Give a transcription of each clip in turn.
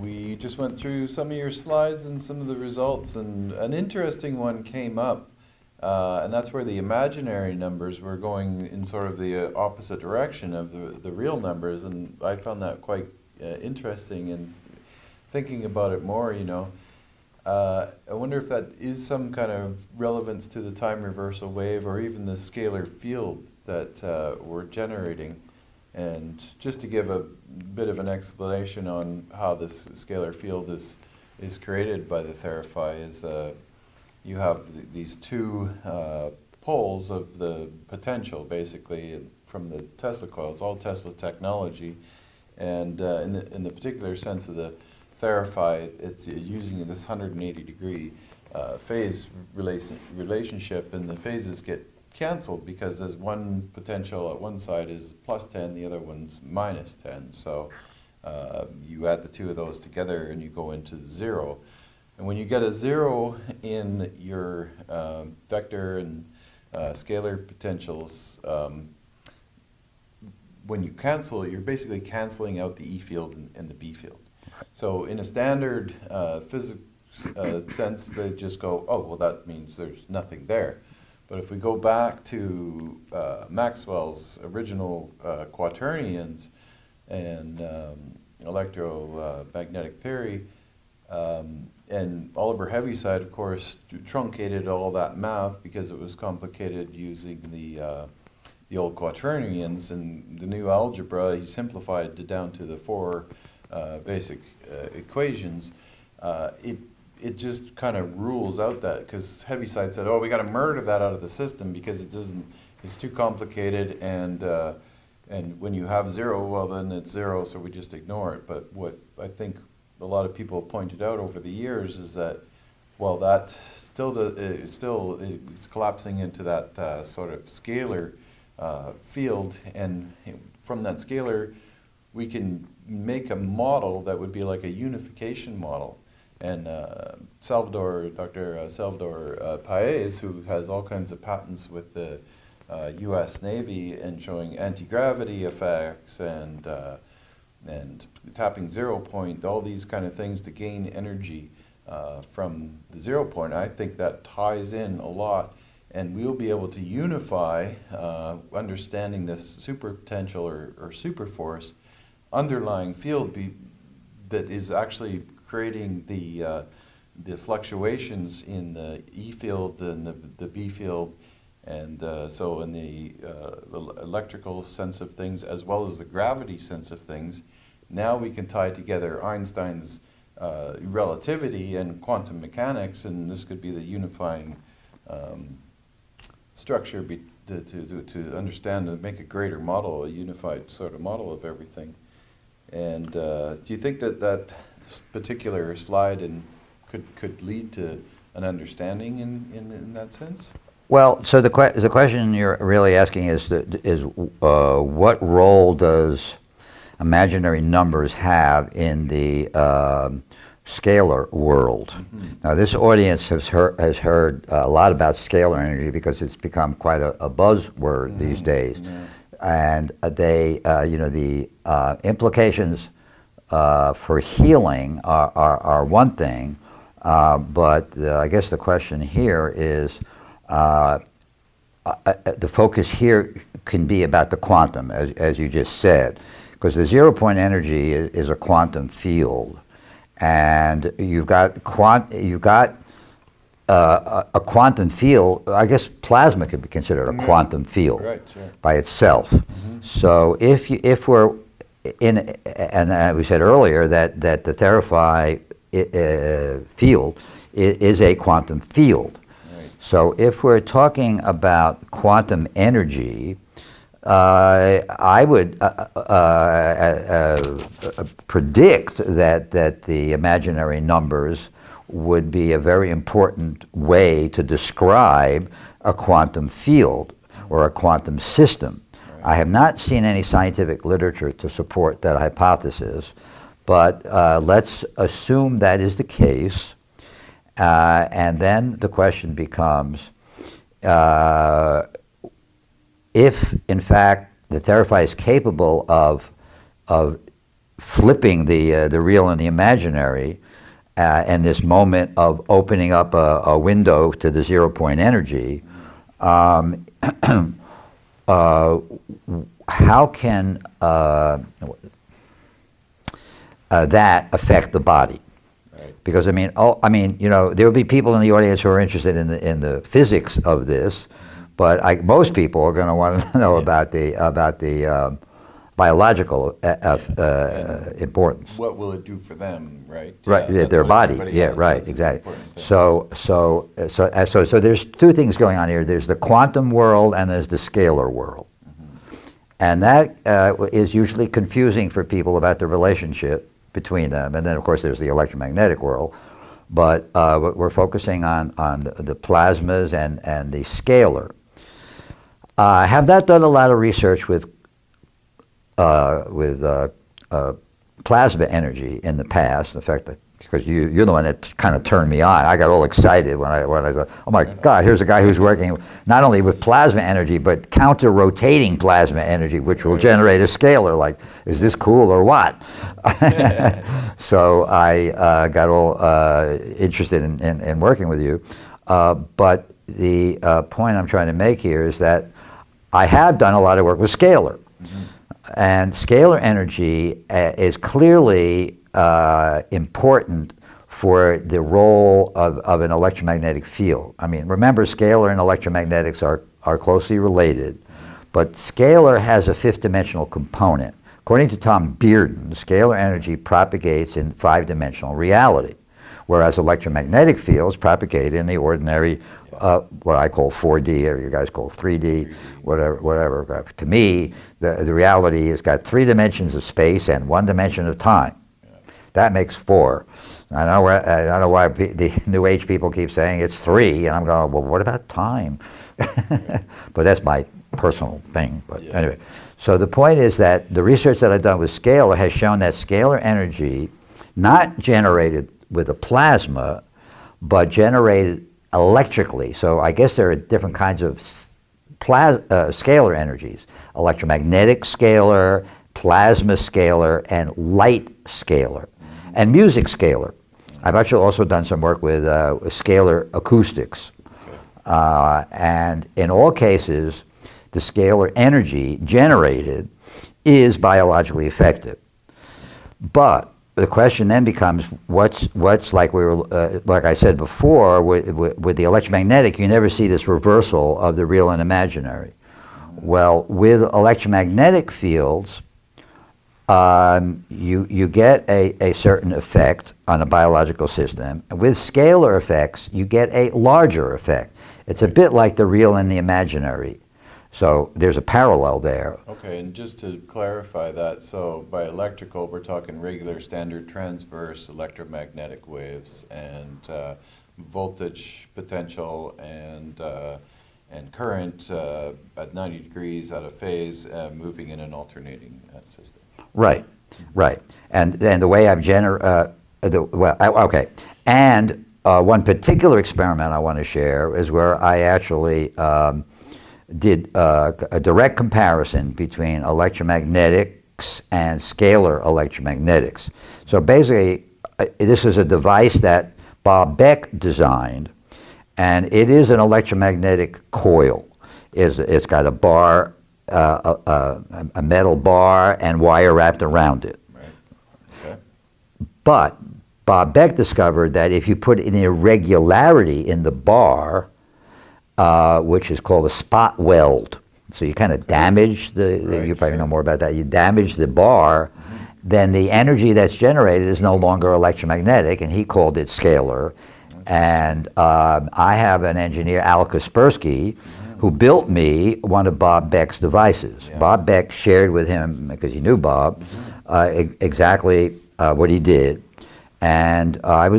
We just went through some of your slides and some of the results, and an interesting one came up, and that's where the imaginary numbers were going in sort of the opposite direction of the real numbers, and I found that quite interesting, and thinking about it more, I wonder if that is some kind of relevance to the time reversal wave or even the scalar field that we're generating. And just to give a bit of an explanation on how this scalar field is created by the Theraphi is you have these two poles of the potential, basically, from the Tesla coil. It's all Tesla technology. And in the particular sense of the Theraphi, it's using this 180-degree phase relationship, and the phases get canceled because there's one potential at one side is plus 10, the other one's minus 10. So you add the two of those together and you go into zero. And when you get a zero in your vector and scalar potentials, when you cancel, you're basically canceling out the E field and the B field. So in a standard physics sense, they just go, oh, well, that means there's nothing there. But if we go back to Maxwell's original quaternions and electromagnetic theory, and Oliver Heaviside, of course, truncated all that math because it was complicated using the old quaternions, and the new algebra, he simplified it down to the four basic equations. It just kind of rules out that, because Heaviside said, oh, we got to murder that out of the system because it's too complicated, and when you have zero, well, then it's zero, so we just ignore it. But what I think a lot of people have pointed out over the years is that, well, that it's collapsing into that sort of scalar field, and from that scalar, we can make a model that would be like a unification model. And Dr. Salvador Paez, who has all kinds of patents with the U.S. Navy and showing anti-gravity effects and tapping zero point, all these kind of things to gain energy from the 0 point, I think that ties in a lot. And we'll be able to unify understanding this super potential or super force underlying field that is actually creating the fluctuations in the E field and the B field, and so in the electrical sense of things as well as the gravity sense of things. Now we can tie together Einstein's relativity and quantum mechanics, and this could be the unifying structure to understand and make a greater model, a unified sort of model of everything. And do you think that particular slide could lead to an understanding in that sense? Well, so the question you're really asking is what role does imaginary numbers have in the scalar world? Mm-hmm. Now, this audience has heard a lot about scalar energy because it's become quite a buzzword mm-hmm. these days, yeah. And the implications for healing are one thing, but I guess the question here is the focus here can be about the quantum, as you just said, because the 0 point energy is a quantum field, and you've got a quantum field. I guess plasma could be considered a quantum field right, sure. by itself. Mm-hmm. So if we're in, and we said earlier that the Theraphi field is a quantum field. Right. So if we're talking about quantum energy, I would predict that the imaginary numbers would be a very important way to describe a quantum field or a quantum system. Right. I have not seen any scientific literature to support that hypothesis, but let's assume that is the case, and then the question becomes, if in fact the Theraphi is capable of flipping the real and the imaginary, and this moment of opening up a window to the 0-point energy, how can that affect the body? Right. Because I mean, there will be people in the audience who are interested in the physics of this, but most people are going to want to know about the biological importance. What will it do for them, right? Right, Yeah, their that's what body. everybody Yeah, has. right, That's the exactly. important thing. So there's two things going on here. There's the quantum world and there's the scalar world, and that is usually confusing for people about the relationship between them. And then, of course, there's the electromagnetic world. But we're focusing on the plasmas and the scalar. I have not done a lot of research with plasma energy in the past. In fact, because you're the one that kind of turned me on. I got all excited when I thought, oh my God, here's a guy who's working not only with plasma energy, but counter-rotating plasma energy, which will generate a scalar. Like, is this cool or what? So I got all interested in working with you. But the point I'm trying to make here is that I have done a lot of work with scalar. And scalar energy is clearly important for the role of an electromagnetic field. I mean, remember, scalar and electromagnetics are closely related, but scalar has a fifth-dimensional component. According to Tom Bearden, scalar energy propagates in five-dimensional reality, whereas electromagnetic fields propagate in the ordinary, what I call 4D, or you guys call 3D, whatever. To me, the reality has got 3 dimensions of space and 1 dimension of time. That makes 4. I don't know why the New Age people keep saying it's 3, and I'm going, well, what about time? But that's my personal thing. But anyway, so the point is that the research that I've done with scalar has shown that scalar energy, not generated with a plasma, but generated electrically. So I guess there are different kinds of scalar energies: electromagnetic scalar, plasma scalar, and light scalar, and music scalar. I've actually also done some work with scalar acoustics. And in all cases, the scalar energy generated is biologically effective. But the question then becomes, what's like like I said before, with the electromagnetic, you never see this reversal of the real and imaginary. Well, with electromagnetic fields, you get a certain effect on a biological system. With scalar effects, you get a larger effect. It's a bit like the real and the imaginary. So there's a parallel there. Okay, and just to clarify that, so by electrical, we're talking regular standard transverse electromagnetic waves and voltage, potential, and current at 90 degrees out of phase, moving in an alternating system. Right, right. And the way I've okay. And one particular experiment I want to share is where I actually did a direct comparison between electromagnetics and scalar electromagnetics. So basically, this is a device that Bob Beck designed, and it is an electromagnetic coil. It's got a bar, a metal bar, and wire wrapped around it. Right. Okay. But Bob Beck discovered that if you put an irregularity in the bar, which is called a spot weld, so you kind of damage you probably know more about that, you damage the bar, then the energy that's generated is no longer electromagnetic, and he called it scalar. And I have an engineer, Al Kaspersky, who built me one of Bob Beck's devices. Yeah. Bob Beck shared with him, because he knew Bob, exactly what he did. And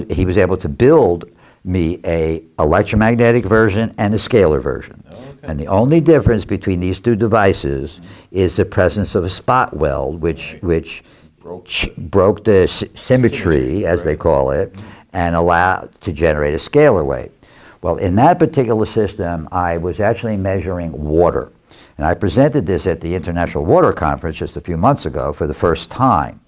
he was able to build me a electromagnetic version and a scalar version. Oh, okay. And the only difference between these two devices is the presence of a spot weld, which broke the symmetry, as they call it, and allowed to generate a scalar wave. Well, in that particular system, I was actually measuring water. And I presented this at the International Water Conference just a few months ago for the first time.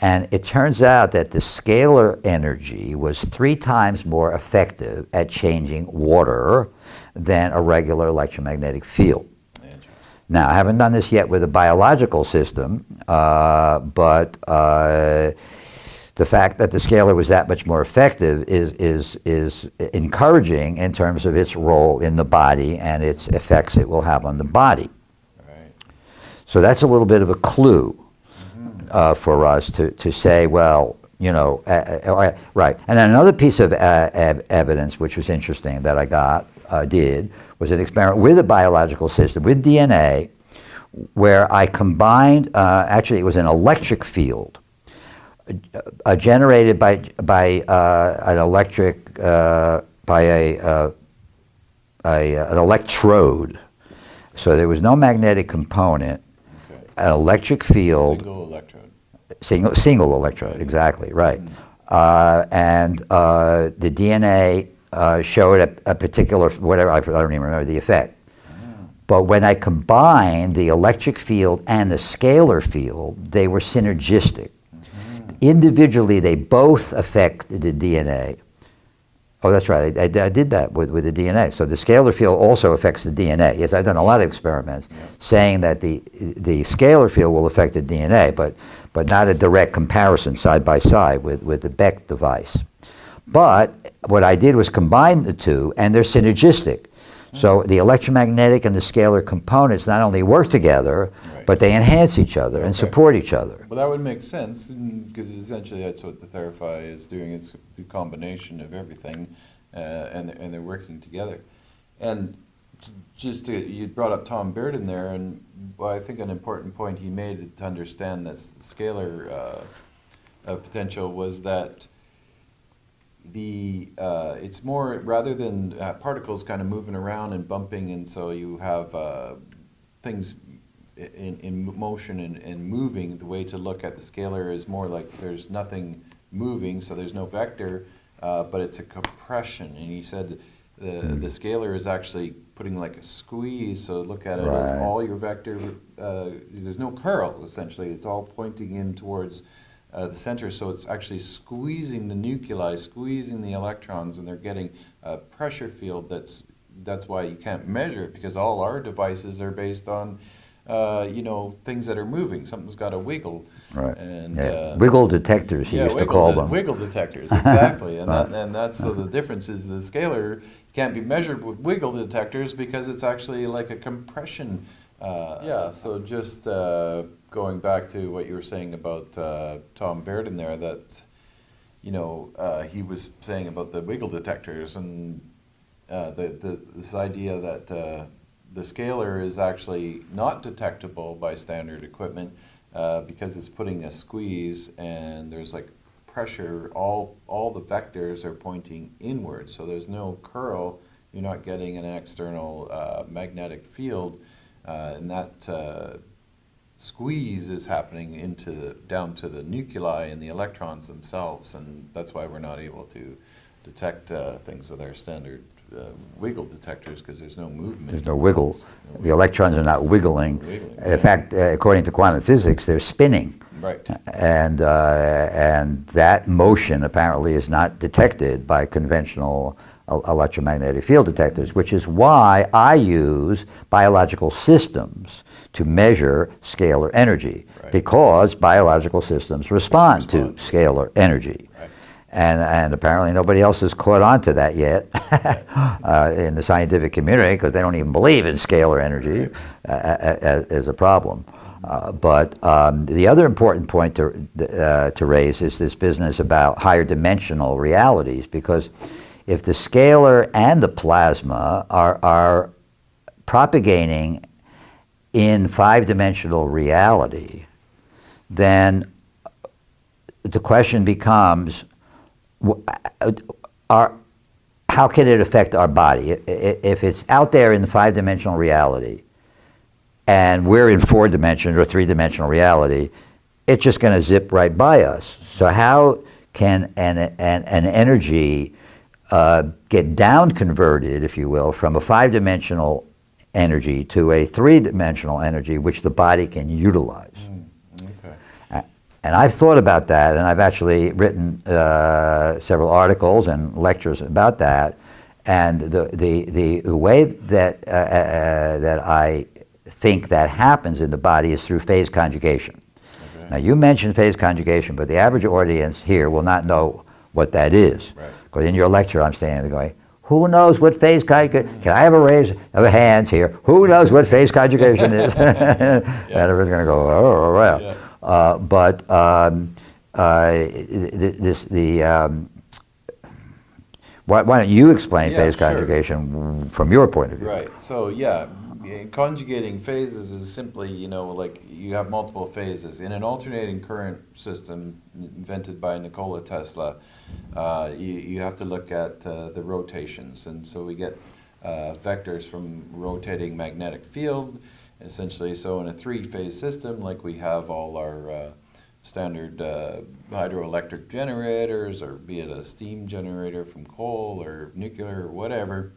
And it turns out that the scalar energy was 3 times more effective at changing water than a regular electromagnetic field. Now, I haven't done this yet with a biological system, but the fact that the scalar was that much more effective is encouraging in terms of its role in the body and its effects it will have on the body. Right. So that's a little bit of a clue for us to say, well, you know, right. And then another piece of evidence which was interesting that I did was an experiment with a biological system, with DNA, where I combined, actually it was an electric field generated by an electric, by an electrode. So there was no magnetic component, an electric field. Single electrode. Single electrode, exactly, right. And the DNA showed a particular, whatever, I don't even remember the effect. But when I combined the electric field and the scalar field, they were synergistic. Individually, they both affect the DNA. Oh, that's right. I did that with the DNA. So the scalar field also affects the DNA. Yes, I've done a lot of experiments saying that the scalar field will affect the DNA, but not a direct comparison side by side with the Beck device. But what I did was combine the two, and they're synergistic. So the electromagnetic and the scalar components not only work together, but they enhance each other and support each other. Well, that would make sense, because essentially that's what the Theraphi is doing. It's a combination of everything, and they're working together. And you brought up Tom Baird in there, and I think an important point he made to understand this scalar potential was that it's more, rather than particles kind of moving around and bumping, and so you have things in motion and moving. The way to look at the scalar is more like there's nothing moving, so there's no vector, but it's a compression. And he said the scalar is actually putting like a squeeze, so look at it as all your vector, there's no curl essentially, it's all pointing in towards the center, so it's actually squeezing the nuclei, squeezing the electrons, and they're getting a pressure field that's why you can't measure it, because all our devices are based on things that are moving. Something's got to wiggle. Right. And wiggle detectors, he used to call them. Wiggle detectors, exactly. And that's so the difference is the scalar can't be measured with wiggle detectors because it's actually like a compression. So just going back to what you were saying about Tom Baird in there, that he was saying about the wiggle detectors and this idea that the scalar is actually not detectable by standard equipment because it's putting a squeeze and there's like pressure. All the vectors are pointing inward, so there's no curl. You're not getting an external magnetic field, and that squeeze is happening down to the nuclei and the electrons themselves, and that's why we're not able to detect things with our standard wiggle detectors, because there's no movement. There's no wiggle. The electrons are not wiggling. In fact, according to quantum physics, they're spinning. Right. And that motion apparently is not detected by conventional electromagnetic field detectors, which is why I use biological systems to measure scalar energy, because biological systems respond to scalar energy. Right. And apparently nobody else has caught on to that yet in the scientific community, because they don't even believe in scalar energy as a problem. But the other important point to raise is this business about higher dimensional realities, because if the scalar and the plasma are propagating in 5-dimensional reality, then the question becomes, how can it affect our body? If it's out there in the 5-dimensional reality, and we're in 4-dimensional or 3-dimensional reality, it's just going to zip right by us. So how can an energy get down converted, if you will, from a 5-dimensional energy to a 3-dimensional energy, which the body can utilize? And I've thought about that, and I've actually written several articles and lectures about that. And the way that that I think that happens in the body is through phase conjugation. Okay. Now, you mentioned phase conjugation, but the average audience here will not know what that is. Right. Because in your lecture, I'm standing there going, who knows what phase conjugation? Can I have a raise of hands here? Who knows what phase conjugation is? And everyone's going to go, oh, well. Yeah. Why don't you explain Yeah, phase sure. conjugation from your point of view? Right. So yeah, conjugating phases is simply, like you have multiple phases in an alternating current system invented by Nikola Tesla. You have to look at the rotations, and so we get vectors from rotating magnetic field, essentially. So in a three-phase system, like we have all our standard hydroelectric generators, or be it a steam generator from coal or nuclear or whatever.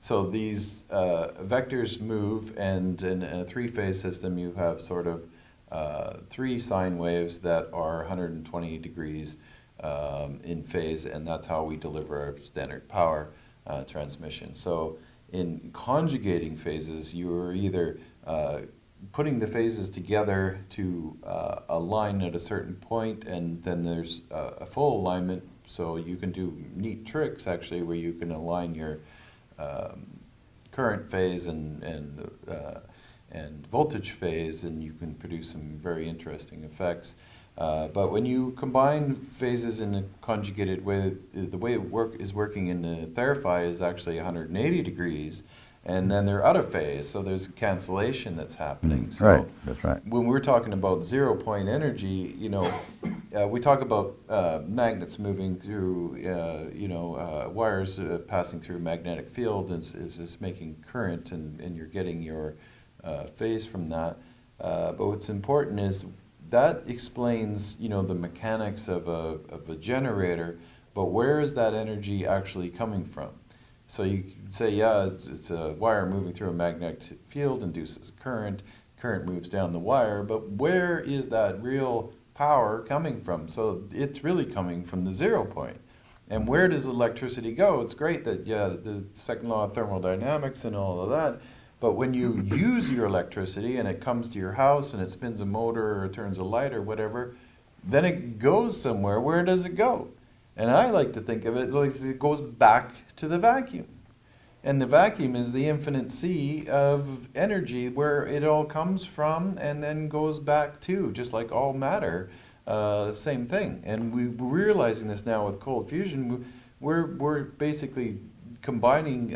So these vectors move, and in a three-phase system you have sort of three sine waves that are 120 degrees in phase, and that's how we deliver our standard power transmission. So in conjugating phases, you're either putting the phases together to align at a certain point, and then there's a full alignment, so you can do neat tricks actually where you can align your current phase and voltage phase, and you can produce some very interesting effects. But when you combine phases in a conjugated way, the way it is working in the Theraphi is actually 180 degrees, and then they're out of phase, so there's cancellation that's happening. So Right, that's right. when we're talking about 0-point energy, we talk about magnets moving through, wires passing through a magnetic field is making current, and you're getting your phase from that. But what's important is that explains, the mechanics of a generator, but where is that energy actually coming from? So you could say, yeah, it's a wire moving through a magnetic field, induces a current moves down the wire, but where is that real power coming from? So it's really coming from the 0 point. And where does electricity go? It's great that, the second law of thermodynamics and all of that, but when you use your electricity and it comes to your house and it spins a motor or turns a light or whatever, then it goes somewhere. Where does it go? And I like to think of it like it goes back to the vacuum. And the vacuum is the infinite sea of energy where it all comes from and then goes back to, just like all matter, same thing. And we're realizing this now with cold fusion. We're basically combining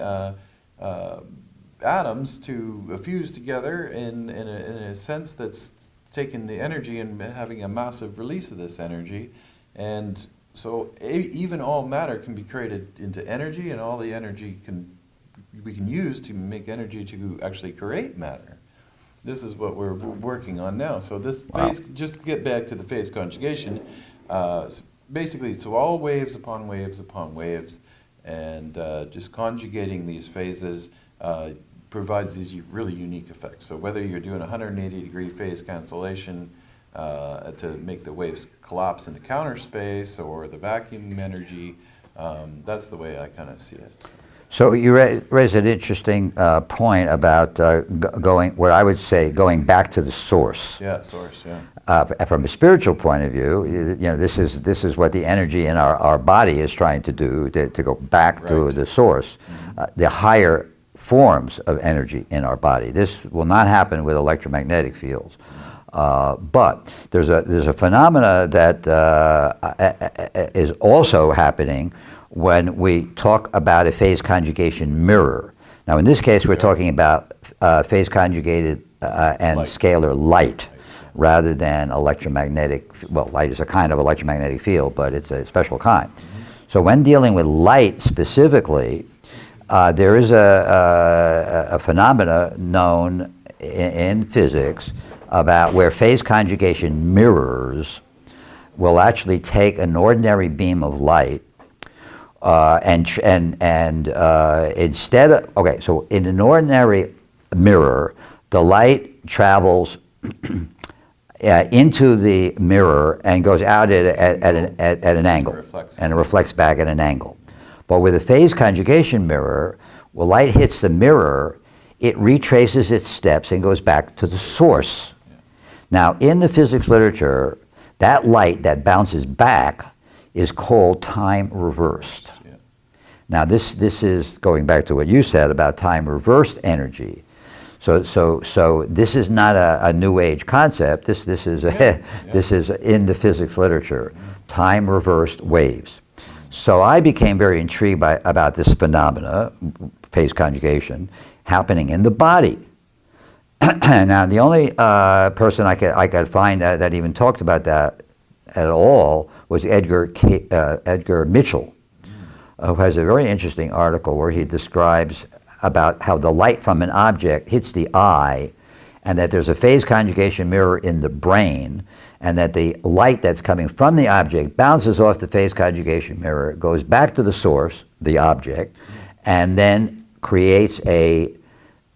atoms to fuse together in a sense that's taking the energy and having a massive release of this energy. And so even all matter can be created into energy, and all the energy we can use to make energy to actually create matter. This is what we're working on now. So this phase, just to get back to the phase conjugation, basically it's all waves upon waves upon waves, and just conjugating these phases provides these really unique effects. So whether you're doing 180 degree phase cancellation to make the waves collapse into counter space, or the vacuum energy, that's the way I kind of see it. So you raise an interesting point about what I would say, going back to the source. Yeah, source. Yeah. From a spiritual point of view, this is what the energy in our body is trying to do, to go back to the source, the higher forms of energy in our body. This will not happen with electromagnetic fields. But there's a phenomena that is also happening when we talk about a phase conjugation mirror. Now in this case we're talking about phase conjugated and light. Scalar light rather than electromagnetic. Well, light is a kind of electromagnetic field, but it's a special kind. So when dealing with light specifically, there is a phenomena known in physics about where phase conjugation mirrors will actually take an ordinary beam of light and instead of, so in an ordinary mirror, the light travels into the mirror and goes out at an angle. And it reflects back at an angle. But with a phase conjugation mirror, when light hits the mirror, it retraces its steps and goes back to the source. Yeah. Now, in the physics literature, that light that bounces back is called time reversed. Yeah. Now, this is going back to what you said about time reversed energy. So this is not a new age concept. This is this is in the physics literature. Time reversed waves. So I became very intrigued about this phenomena, phase conjugation, happening in the body. Now, the only person I could find that even talked about that at all was Edgar Mitchell, who has a very interesting article where he describes about how the light from an object hits the eye, and that there's a phase conjugation mirror in the brain, and that the light that's coming from the object bounces off the phase conjugation mirror, goes back to the source, the object, and then creates a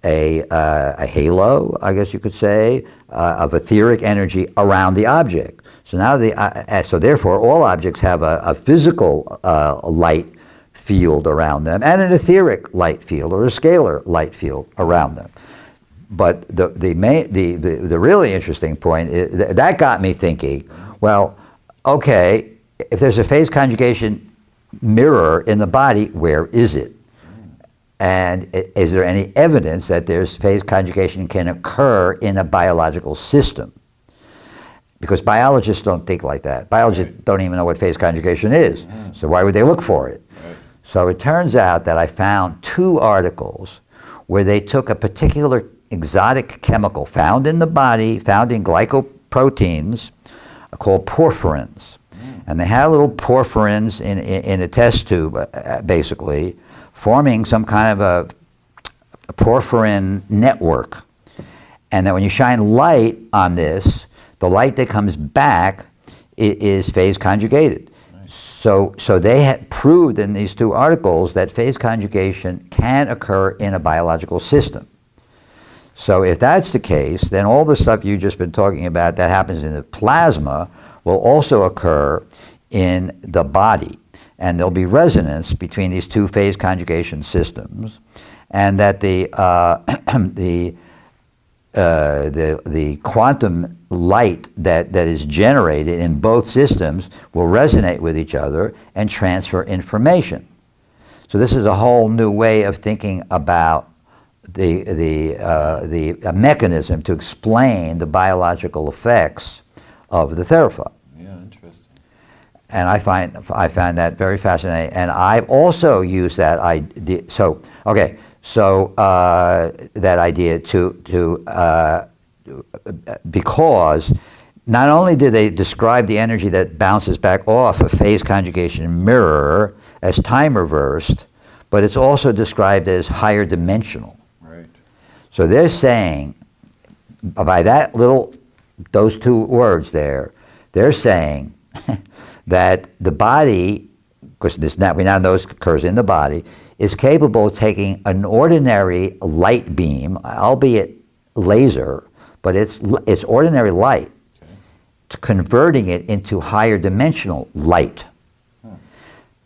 halo, I guess you could say, of etheric energy around the object. So now so therefore all objects have a physical light field around them and an etheric light field or a scalar light field around them. But the really interesting point is that got me thinking, well, okay, if there's a phase conjugation mirror in the body, where is it? And is there any evidence that there's phase conjugation can occur in a biological system? Because biologists don't think like that. Biologists don't even know what phase conjugation is. So why would they look for it? So it turns out that I found 2 articles where they took a particular exotic chemical found in the body, found in glycoproteins, called porphyrins. And they had little porphyrins in a test tube, basically, forming some kind of a porphyrin network. And then when you shine light on this, the light that comes back is phase conjugated. So they had proved in these 2 articles that phase conjugation can occur in a biological system. So if that's the case, then all the stuff you've just been talking about that happens in the plasma will also occur in the body. And there'll be resonance between these 2 phase conjugation systems, and that the quantum light that is generated in both systems will resonate with each other and transfer information. So this is a whole new way of thinking about the mechanism to explain the biological effects of the therophi. Yeah, interesting. And I find that very fascinating. And I've also used that idea. That idea to because not only do they describe the energy that bounces back off a phase conjugation mirror as time reversed, but it's also described as higher dimensional. Right. So they're saying, by those 2 words there, they're saying that the body, because we now know it occurs in the body, is capable of taking an ordinary light beam, albeit laser, but it's ordinary light, converting it into higher dimensional light.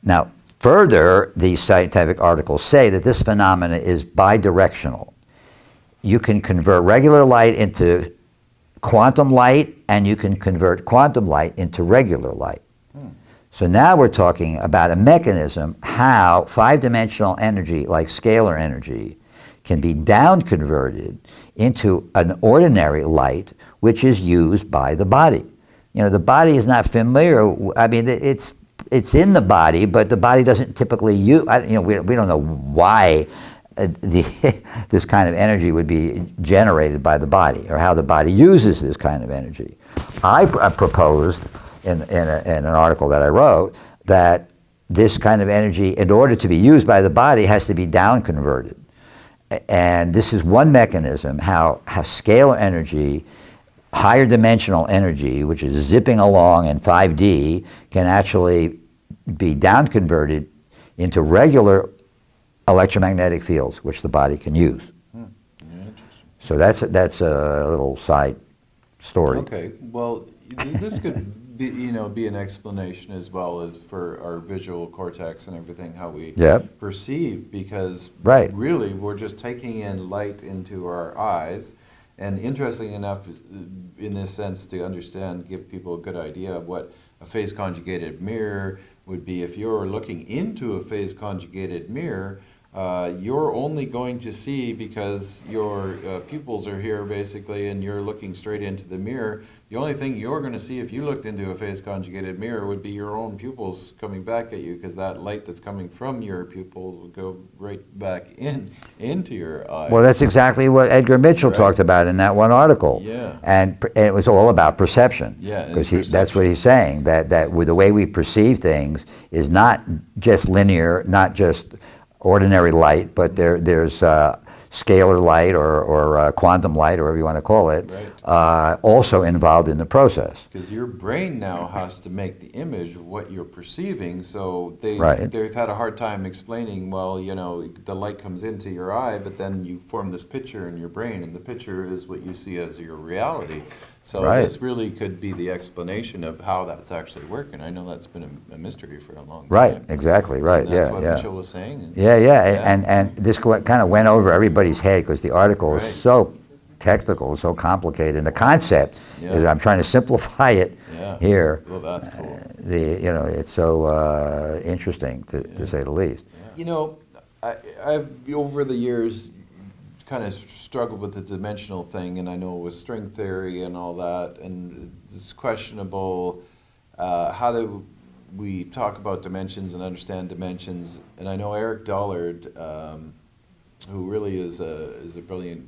Now, further, these scientific articles say that this phenomena is bidirectional. You can convert regular light into quantum light, and you can convert quantum light into regular light. So now we're talking about a mechanism how 5-dimensional energy, like scalar energy, can be down converted into an ordinary light, which is used by the body. You know, the body is not familiar. I mean, it's in the body, but the body doesn't typically use. We don't know why this kind of energy would be generated by the body, or how the body uses this kind of energy. I proposed in an article that I wrote that this kind of energy, in order to be used by the body, has to be down converted. And this is one mechanism how scalar energy, higher dimensional energy, which is zipping along in 5D, can actually be down converted into regular electromagnetic fields, which the body can use. So that's a little side story. Okay, well, this could be, be an explanation as well as for our visual cortex and everything, how we Yep. perceive, because Right. really we're just taking in light into our eyes. And interesting enough, in this sense, to understand, give people a good idea of what a phase conjugated mirror would be. If you're looking into a phase conjugated mirror, you're only going to see, because your pupils are here basically and you're looking straight into the mirror, the only thing you're going to see if you looked into a phase conjugated mirror would be your own pupils coming back at you, because that light that's coming from your pupils will go right back into your eye. Well, that's exactly what Edgar Mitchell Right. talked about in that one article. Yeah. And it was all about perception. Yeah, and Because that's what he's saying, that with the way we perceive things is not just linear, not just ordinary light, but there's scalar light or quantum light, or whatever you want to call it, Right. also involved in the process. Because your brain now has to make the image of what you're perceiving, so Right. they've had a hard time explaining, well, the light comes into your eye, but then you form this picture in your brain, and the picture is what you see as your reality. So Right. this really could be the explanation of how that's actually working. I know that's been a mystery for a long time. Right, exactly, right, And that's yeah, what yeah. Mitchell was saying. And Yeah, yeah, Yeah. and this kind of went over everybody's head because the article Right. is so technical, so complicated, and the concept is, Yeah. I'm trying to simplify it Yeah. here. Well, that's cool. It's so interesting to say the least. I've over the years kind of struggled with the dimensional thing, and I know with string theory and all that, and it's questionable how do we talk about dimensions and understand dimensions. And I know Eric Dollard, who really is a brilliant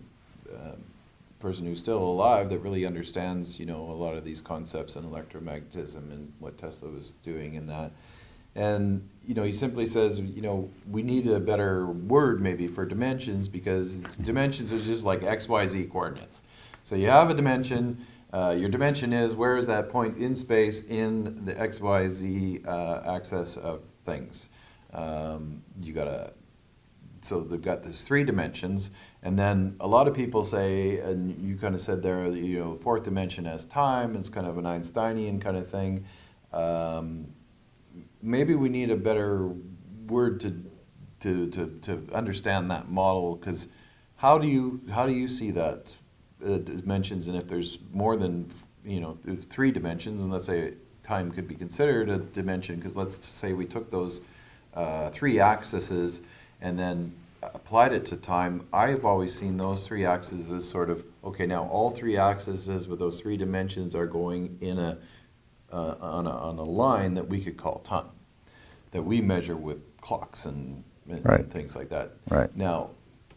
person who's still alive, that really understands, a lot of these concepts in electromagnetism and what Tesla was doing in that. And, he simply says, we need a better word maybe for dimensions, because dimensions are just like X, Y, Z coordinates. So you have a dimension, your dimension is, where is that point in space in the X, Y, Z axis of things? So they've got these 3 dimensions, and then a lot of people say, and you kind of said there, fourth dimension has time. It's kind of an Einsteinian kind of thing. Maybe we need a better word to understand that model, because how do you see that dimensions, and if there's more than 3 dimensions, and let's say time could be considered a dimension, because let's say we took those 3 axes and then applied it to time. I've always seen those 3 axes as sort of, okay, now all 3 axes with those 3 dimensions are going in on a line that we could call time, that we measure with clocks and Right. things like that. Right. Now,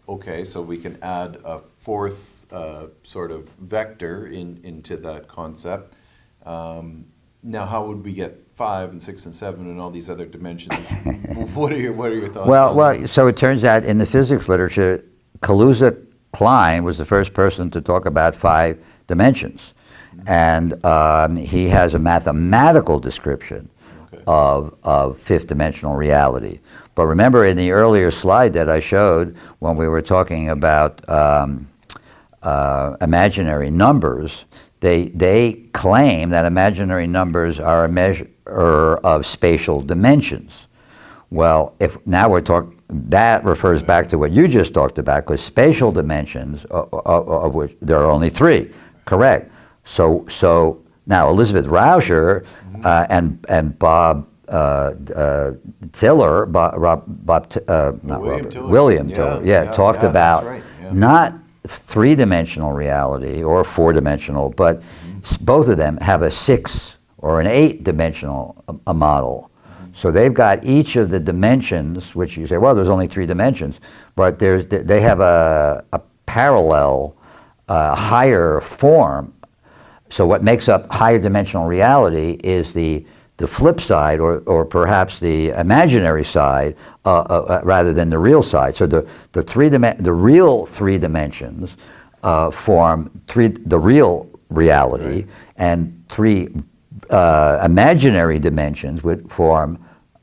okay, so we can add a 4th sort of vector into that concept. Now, how would we get 5 and 6 and 7 and all these other dimensions? What are your thoughts? Well, so it turns out in the physics literature, Kaluza Klein was the first person to talk about 5 dimensions. And he has a mathematical description Okay. of fifth dimensional reality. But remember, in the earlier slide that I showed, when we were talking about imaginary numbers, they claim that imaginary numbers are a measure of spatial dimensions. Well, if now we're talking, that refers back to what you just talked about, because spatial dimensions, of which there are only 3, correct? So now Elizabeth Rauscher and Bob Tiller, William Tiller, talked about that's right, yeah. not 3-dimensional reality or 4-dimensional, but both of them have a 6 or an 8-dimensional model. So they've got each of the dimensions, which you say, well, there's only 3 dimensions, but they have a parallel, higher form. So what makes up higher dimensional reality is the flip side, or perhaps the imaginary side, rather than the real side. So the real 3 dimensions form the real reality, Right. and 3 imaginary dimensions would form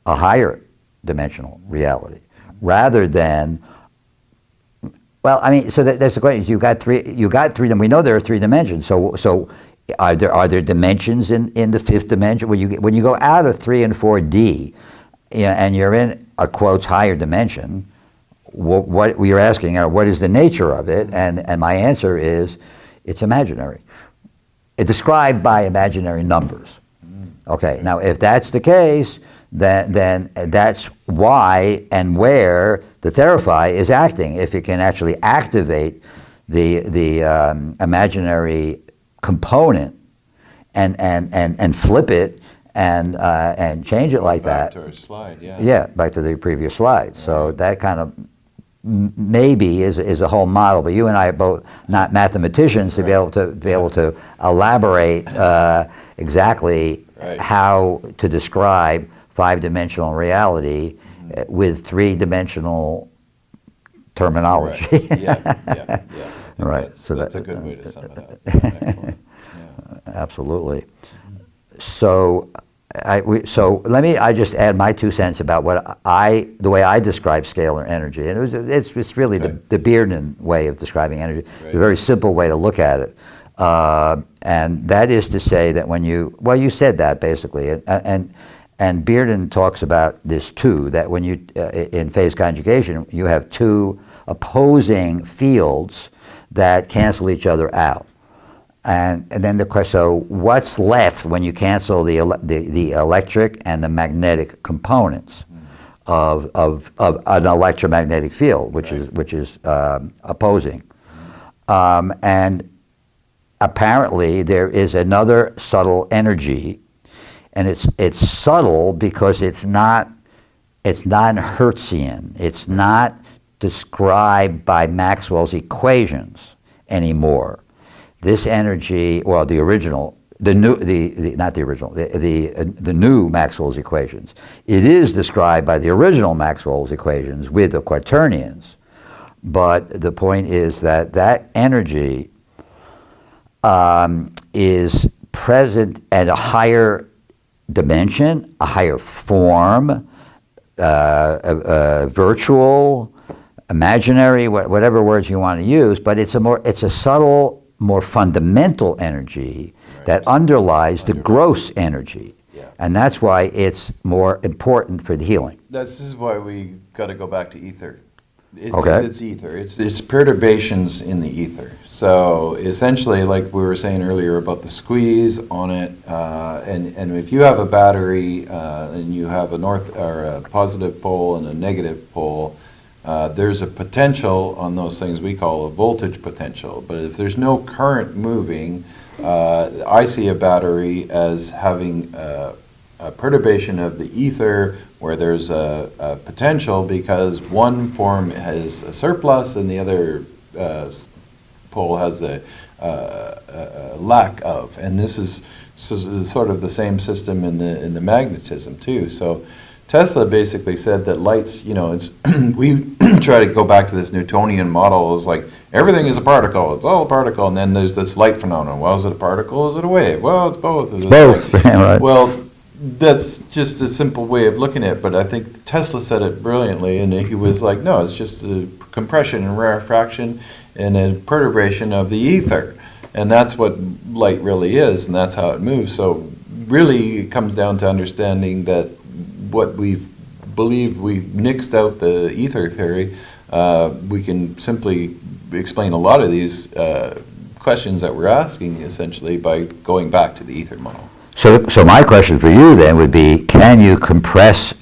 a higher dimensional reality, rather than. Well, I mean, so that's the question. You got 3. And we know there are 3 dimensions. So Are there dimensions in the fifth dimension? When you go out of 3 and 4D, and you're in a quotes higher dimension, what you're asking, what is the nature of it? And my answer is, it's imaginary. It's described by imaginary numbers. Okay, now if that's the case, then that's why and where the Theraphi is acting. If it can actually activate the imaginary component and flip it and change it like Back that. to our slide, yeah. Yeah, back to the previous slide. So that kind of maybe is a whole model. But you and I are both not mathematicians to be able to elaborate exactly how to describe five-dimensional reality with three-dimensional terminology. Right. Yeah. Right. That's a good way to sum it up. Excellent. Yeah. Absolutely. So let me just add my 2 cents about the way I describe scalar energy, and it's really the Bearden way of describing energy. It's a very simple way to look at it, and that is to say that when you said that basically, and Bearden talks about this too, that when you in phase conjugation you have two opposing fields that cancel each other out. And then the question, so what's left when you cancel the electric and the magnetic components of an electromagnetic field, which is opposing? And apparently there is another subtle energy, and it's subtle because it's not Hertzian. It's not described by Maxwell's equations anymore. This energy, well, the new Maxwell's equations. It is described by the original Maxwell's equations with the quaternions, but the point is that energy is present at a higher dimension, a higher form, virtual, imaginary, whatever words you want to use, but it's a subtle, more fundamental energy that underlies the gross energy. And that's why it's more important for the healing. This is why we got to go back to ether. It's ether. It's perturbations in the ether. So essentially, like we were saying earlier about the squeeze on it, and if you have a battery and you have a north or a positive pole and a negative pole, there's a potential on those things we call a voltage potential. But if there's no current moving, I see a battery as having a perturbation of the ether where there's a potential because one form has a surplus and the other pole has a lack of. And this is sort of the same system in the magnetism too. So Tesla basically said that lights, it's we try to go back to this Newtonian model. It's like everything is a particle. It's all a particle. And then there's this light phenomenon. Well, is it a particle? Is it a wave? Well, it's both. It's both. Right. Well, that's just a simple way of looking at it. But I think Tesla said it brilliantly. And he was like, no, it's just a compression and rarefaction and a perturbation of the ether. And that's what light really is. And that's how it moves. So really it comes down to understanding that what we believe we nixed out the ether theory, we can simply explain a lot of these questions that we're asking essentially by going back to the ether model. So my question for you then would be, can you compress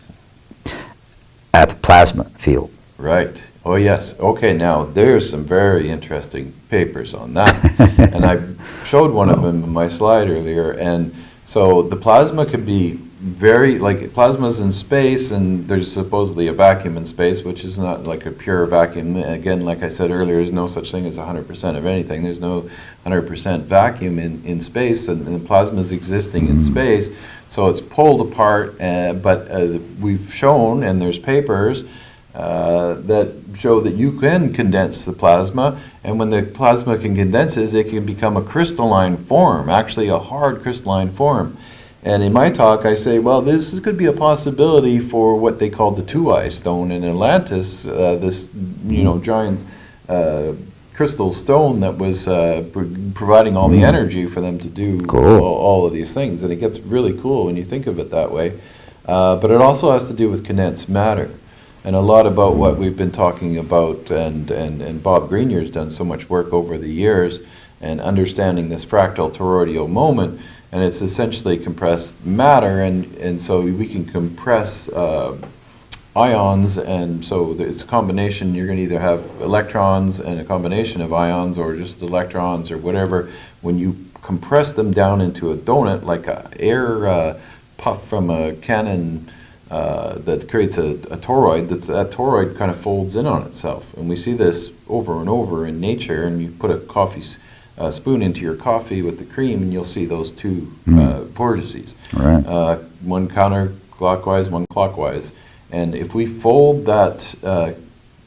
a plasma field? Right. Oh yes. Okay, now there's some very interesting papers on that. And I showed one of them in my slide earlier. And so the plasma could be plasma's in space, and there's supposedly a vacuum in space, which is not like a pure vacuum. Again, like I said earlier, there's no such thing as 100% of anything. There's no 100% vacuum in space, and the plasma is existing in space. So it's pulled apart, but we've shown, and there's papers that show that you can condense the plasma, and when the plasma condenses, it can become a crystalline form, actually a hard crystalline form. And in my talk, I say, well, this could be a possibility for what they called the Tuai stone in Atlantis, this giant crystal stone that was providing all the energy for them to do Cool. all of these things. And it gets really cool when you think of it that way. But it also has to do with condensed matter. And a lot about what we've been talking about, and Bob Greenyer's done so much work over the years, and understanding this fractal toroidal moment, and it's essentially compressed matter, and so we can compress ions, and so it's a combination. You're going to either have electrons and a combination of ions, or just electrons, or whatever. When you compress them down into a donut, like a air puff from a cannon that creates a toroid, that toroid kind of folds in on itself. And we see this over and over in nature, and you put a coffee spoon into your coffee with the cream, and you'll see those two vortices. Right. One counterclockwise, one clockwise. And if we fold that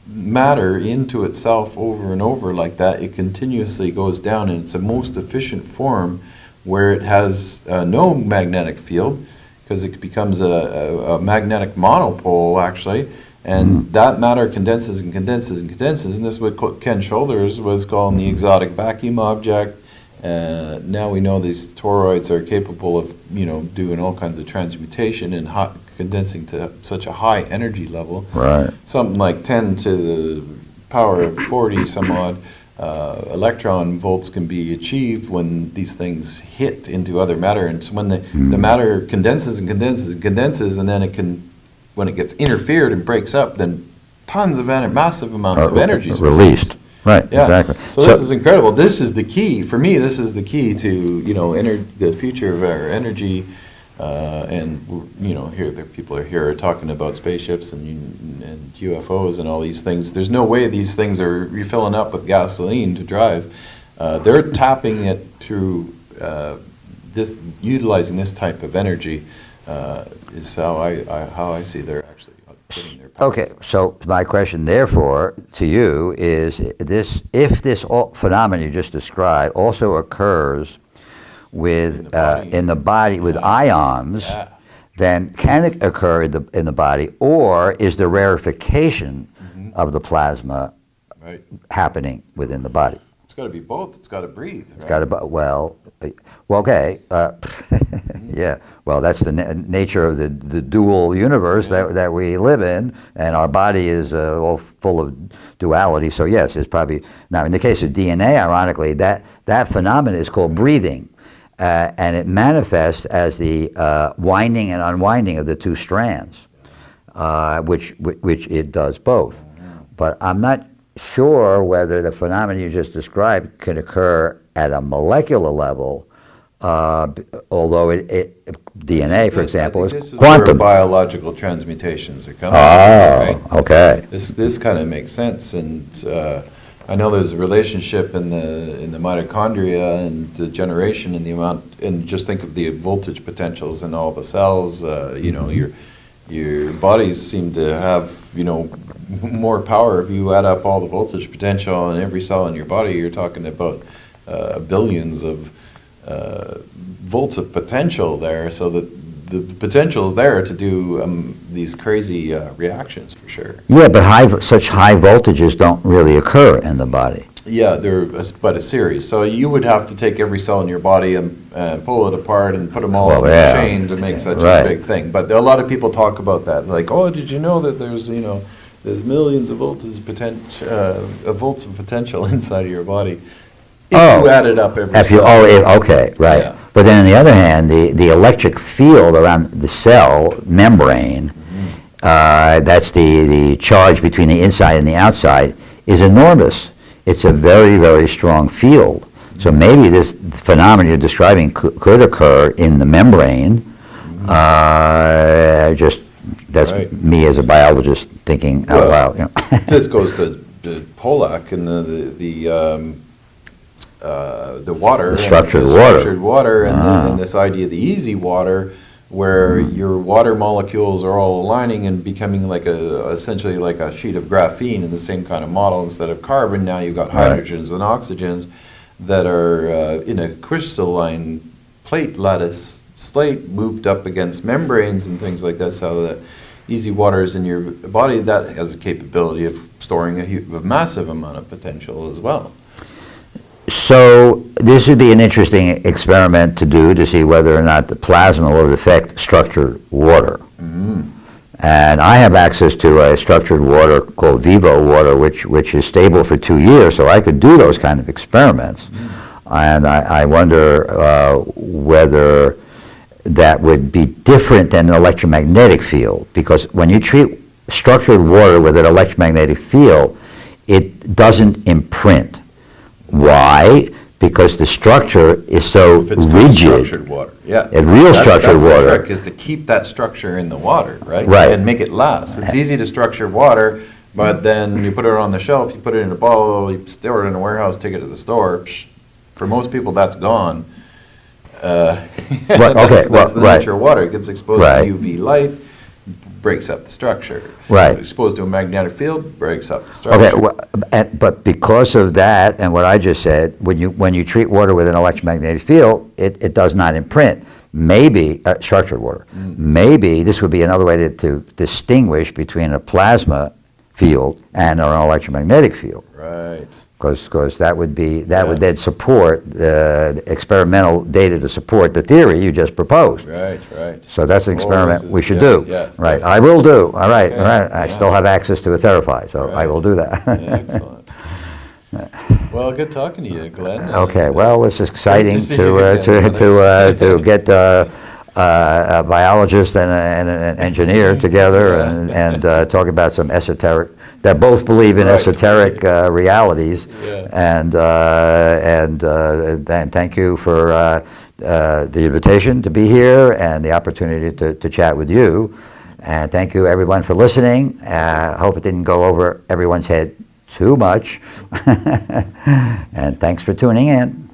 matter into itself over and over like that, it continuously goes down, and it's a most efficient form where it has no magnetic field, because it becomes a magnetic monopole, actually, and that matter condenses and condenses and condenses, and this is what Ken Shoulders was calling the exotic vacuum object. Now we know these toroids are capable of, doing all kinds of transmutation and condensing to such a high energy level. Right. Something like 10 to the power of 40 some odd electron volts can be achieved when these things hit into other matter. And so when the matter condenses and condenses and condenses, and then when it gets interfered and breaks up, then tons of massive amounts of energy is released. Right, yeah. exactly. So this is incredible. This is the key, for me, this is the key to, the future of our energy. And here the people are here talking about spaceships and UFOs and all these things. There's no way these things are refilling up with gasoline to drive. They're tapping it through utilizing this type of energy. Is how I see they're actually putting their power. Okay, so my question, therefore, to you is if this phenomenon you just described also occurs with in the body with ions, then can it occur in the body, or is the rarefication of the plasma happening within the body? It's got to be both. It's got to breathe. Right? It's got to okay. Yeah. Well, that's the nature of the dual universe that we live in, and our body is all full of duality. So yes, it's probably now in the case of DNA. Ironically, that phenomenon is called breathing. And it manifests as the winding and unwinding of the two strands, which it does both. But I'm not sure whether the phenomenon you just described can occur at a molecular level, although DNA, for example, is quantum. Where biological transmutations are coming. Right? Okay. This kind of makes sense, and I know there's a relationship in the mitochondria and the generation and the amount, and just think of the voltage potentials in all the cells. Your bodies seem to have more power if you add up all the voltage potential in every cell in your body. You're talking about billions of volts of potential there, so that the potential is there to do these crazy reactions, for sure. Yeah, but such high voltages don't really occur in the body. Yeah, they're but a series. So you would have to take every cell in your body and pull it apart and put them all in a chain to make such a big thing. But a lot of people talk about that, like, oh, did you know that there's millions of volts of potential inside of your body? If you add it up every cell. Okay, right. Yeah. But then on the other hand, the electric field around the cell membrane, that's the charge between the inside and the outside, is enormous. It's a very, very strong field. So maybe this phenomenon you're describing could occur in the membrane. That's me as a biologist thinking out loud. This goes to Pollack and the water, the structured water, and this idea of the easy water, where your water molecules are all aligning and becoming essentially like a sheet of graphene in the same kind of model. Instead of carbon, now you've got hydrogens and oxygens that are in a crystalline plate lattice slate moved up against membranes and things like that, so that easy waters in your body, that has the capability of storing a massive amount of potential as well. So this would be an interesting experiment to do to see whether or not the plasma will affect structured water. And I have access to a structured water called Vivo water, which is stable for 2 years, so I could do those kind of experiments. And I wonder whether that would be different than an electromagnetic field, because when you treat structured water with an electromagnetic field, it doesn't imprint. Why? Because the structure is so If it's rigid. structured water, yeah. And real structured that's water. The trick is to keep that structure in the water, right? Right. And make it last. It's easy to structure water, but then you put it on the shelf, you put it in a bottle, you store it in a warehouse, take it to the store. For most people, that's gone. That's the nature of water. It gets exposed Right. to UV light, breaks up the structure. Right. Exposed to a magnetic field, breaks up the structure. Okay, but because of that and what I just said, when you treat water with an electromagnetic field, it does not imprint. Maybe structured water. Maybe this would be another way to distinguish between a plasma field and an electromagnetic field. Right. Because that would then support the experimental data to support the theory you just proposed. Right, right. So that's an experiment we should do. Yes, Right, I will do. All right, Okay, all right. I still have access to a Theraphi, so I Right. will do that. Excellent. Well, good talking to you, Glenn. Okay, well, it's exciting Good to see you again, to get a biologist and an engineer together and talk about some esoteric, that both believe in Right. esoteric realities. Yeah. And thank you for the invitation to be here and the opportunity to chat with you. And thank you, everyone, for listening. I hope it didn't go over everyone's head too much. And thanks for tuning in.